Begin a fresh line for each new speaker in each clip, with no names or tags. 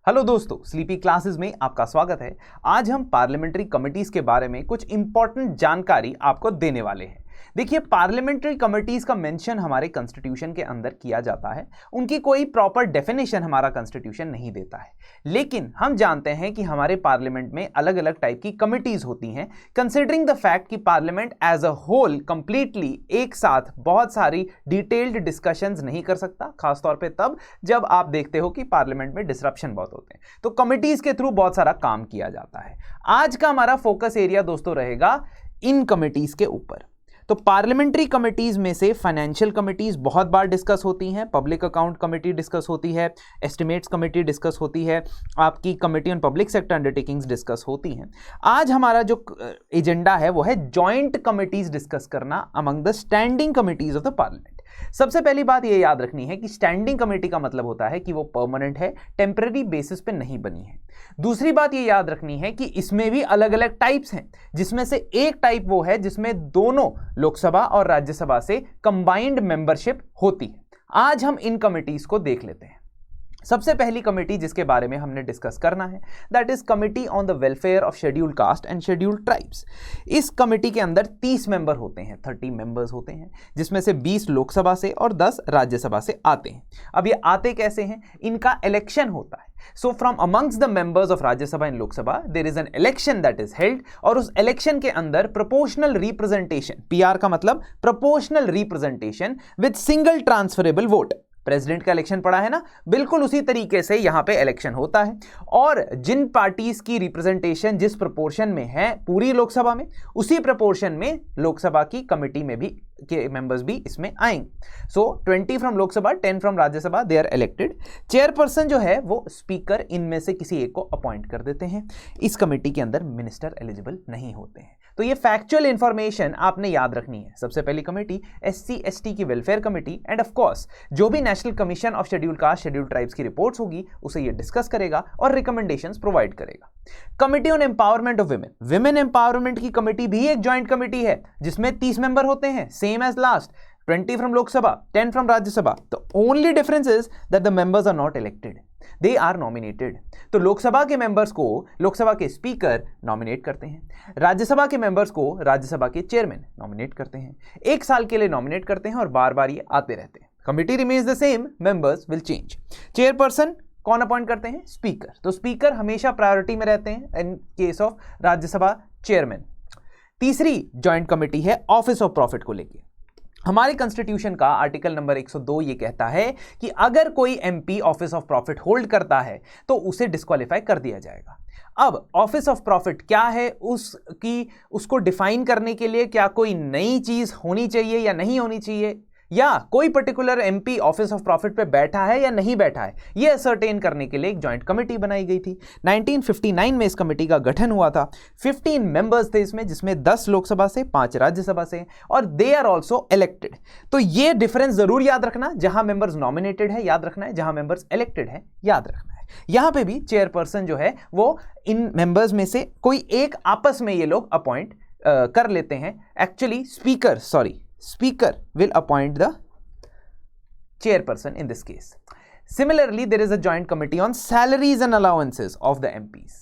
Hello दोस्तों, sleepy classes में आपका स्वागत है। आज हम पार्लियामेंट्री कमिटीज के बारे में कुछ इंपॉर्टेंट जानकारी आपको देने वाले हैं। देखिए, पार्लियामेंट्री कमिटीज का मेंशन हमारे कॉन्स्टिट्यूशन के अंदर किया जाता है। उनकी कोई प्रॉपर डेफिनेशन हमारा कॉन्स्टिट्यूशन नहीं देता है, लेकिन हम जानते हैं कि हमारे पार्लियामेंट में अलग अलग टाइप की कमिटीज होती हैं। कंसिडरिंग द फैक्ट कि parliament as a whole completely एक साथ बहुत सारी डिटेल्ड डिस्कशंस नहीं कर सकता, खासतौर पे तब जब आप देखते हो कि पार्लियामेंट में डिसरप्शन बहुत होते हैं, तो कमिटीज के थ्रू बहुत सारा काम किया जाता है। आज का हमारा फोकस एरिया दोस्तों रहेगा इन कमिटीज के ऊपर। तो पार्लियामेंट्री कमिटीज में से फाइनेंशियल कमिटीज बहुत बार डिस्कस होती हैं, पब्लिक अकाउंट कमेटी डिस्कस होती है, एस्टिमेट्स कमेटी डिस्कस होती है, आपकी committee on public sector undertakings discuss होती हैं। आज हमारा जो एजेंडा है वो है जॉइंट कमिटीज डिस्कस करना among the standing committees of the parliament. सबसे पहली बात ये याद रखनी है कि स्टैंडिंग कमेटी का मतलब होता है कि वो परमानेंट है, टेम्पररी बेसिस पे नहीं बनी है। दूसरी बात ये याद रखनी है कि इसमें भी अलग अलग टाइप्स हैं, जिसमें से एक टाइप वो है जिसमें दोनों लोकसभा और राज्यसभा से कंबाइंड मेंबरशिप होती है। आज हम इन कमिटीज को देख लेते हैं। सबसे पहली कमेटी जिसके बारे में हमने डिस्कस करना है, that is committee on the welfare of scheduled caste and scheduled tribes. इस कमेटी के अंदर 30 मेंबर होते हैं, 30 मेंबर्स होते हैं, जिसमें से 20 लोकसभा से और 10 राज्यसभा से आते हैं। अब ये आते कैसे हैं? इनका इलेक्शन होता है। So from amongst the members of Rajya Sabha and Lok Sabha there is an election that is held, और उस इलेक्शन के अंदर प्रोपोर्शनल रिप्रेजेंटेशन, पीआर का मतलब proportional representation with single transferable vote. President का इलेक्शन पड़ा है ना, बिल्कुल उसी तरीके से यहां पे इलेक्शन होता है। और जिन पार्टीज की रिप्रेजेंटेशन जिस प्रोपोर्शन में है पूरी लोकसभा में, उसी प्रोपोर्शन में लोकसभा की कमेटी में भी के मेंबर्स भी इसमें आएंगे। So 20 from Lok Sabha, 10 from Rajya Sabha, they are elected. Chairperson जो है वो स्पीकर इनमें से किसी एक को अपॉइंट कर देते हैं। इस कमेटी के अंदर मिनिस्टर एलिजिबल नहीं होते हैं। तो ये फैक्चुअल इंफॉर्मेशन आपने याद रखनी है। सबसे पहली कमेटी SC/ST की welfare committee, end of course जो भी national commission of scheduled caste scheduled tribes की रिपोर्ट्स होगी उसे ये डिस्कस करेगा और रिकमेंडेशंस प्रोवाइड करेगा। Committee on empowerment of women, women empowerment की कमेटी भी एक जॉइंट कमेटी है जिसमें 30 मेंबर होते हैं, same as last, 20 from Lok Sabha, 10 from Rajya Sabha. The only difference is that the members are not elected, they are nominated. तो लोकसभा के मेंबर्स को लोकसभा के स्पीकर नॉमिनेट करते हैं, राज्यसभा के मेंबर्स को राज्यसभा के चेयरमैन नॉमिनेट करते हैं। 1 साल के लिए नॉमिनेट करते हैं और बार बार ये आते रहते हैं। Committee remains the same, members will change. Chairperson कौन अपॉइंट करते हैं? स्पीकर। तो स्पीकर हमेशा प्रायोरिटी में रहते हैं in case of Rajya Sabha chairman. तीसरी जॉइंट कमेटी है ऑफिस ऑफ प्रॉफिट को लेकर। हमारे कॉन्स्टिट्यूशन का आर्टिकल नंबर 102 ये कहता है कि अगर कोई MP office of profit hold करता है तो उसे डिस्क्वालीफाई कर दिया जाएगा। अब ऑफिस ऑफ प्रॉफिट क्या है, उसको डिफाइन करने के लिए क्या कोई नई चीज होनी चाहिए या नहीं होनी चाहिए, या कोई particular MP office of profit पे बैठा है या नहीं बैठा है, यह असर्टेन करने के लिए एक जॉइंट कमेटी बनाई गई थी। 1959 में इस कमेटी का गठन हुआ था। 15 मेंबर्स थे इसमें, जिसमें 10 लोकसभा से, 5 राज्यसभा से, और दे आर ऑल्सो इलेक्टेड। तो ये डिफरेंस जरूर याद रखना, जहां मेंबर्स नॉमिनेटेड है याद रखना है, जहां मेंबर्स इलेक्टेड है याद रखना है। यहां पे भी चेयरपर्सन जो है वो इन मेंबर्स में से कोई एक आपस में ये लोग अपॉइंट कर लेते हैं। Actually Speaker will appoint the chairperson in this case. Similarly, there is a joint committee on salaries and allowances of the MPs.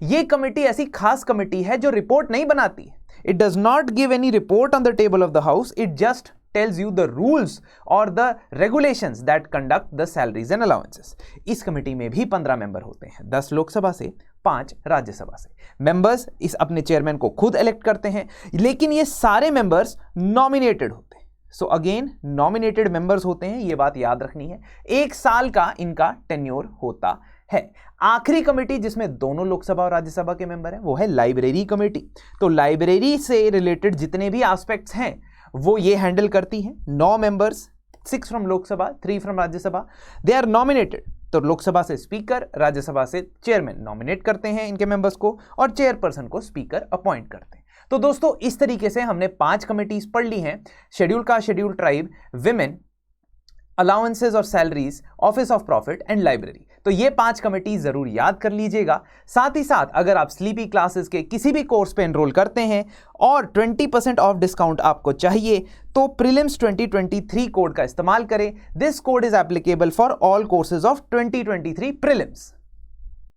ये कमेटी ऐसी खास कमेटी है जो रिपोर्ट नहीं बनाती। It does not give any report on the table of the house. It just tells you the rules or the regulations that conduct the salaries and allowances. इस committee में भी 15 member होते हैं, 10 लोकसभा से, 5 राज्यसभा से। मेंबर्स इस अपने चेयरमैन को खुद इलेक्ट करते हैं, लेकिन ये सारे मेंबर्स नॉमिनेटेड होते हैं। सो अगेन नॉमिनेटेड मेंबर्स होते हैं, ये बात याद रखनी है। 1 साल का इनका टेन्योर होता है। आखिरी कमेटी जिसमें दोनों लोकसभा और राज्यसभा के मेंबर हैं वो है लाइब्रेरी कमेटी। तो लाइब्रेरी से रिलेटेड जितने भी एस्पेक्ट्स हैं वो ये हैंडल करती हैं। 9 members, 6 from Lok Sabha, 3 from Rajya Sabha, they are nominated. तो लोकसभा से स्पीकर, राज्यसभा से चेयरमैन नॉमिनेट करते हैं इनके मेंबर्स को, और चेयरपर्सन को स्पीकर अपॉइंट करते हैं। तो दोस्तों इस तरीके से हमने 5 कमिटीज पढ़ ली हैं, schedule caste, schedule tribe, women, allowances और salaries, office of profit and library. तो ये 5 कमेटी जरूर याद कर लीजिएगा। साथ ही साथ अगर आप स्लीपी क्लासेस के किसी भी कोर्स पे एनरोल करते हैं और 20% ऑफ डिस्काउंट आपको चाहिए तो प्रीलिम्स 2023 कोड का इस्तेमाल करें। This code is applicable for all courses of 2023 prelims.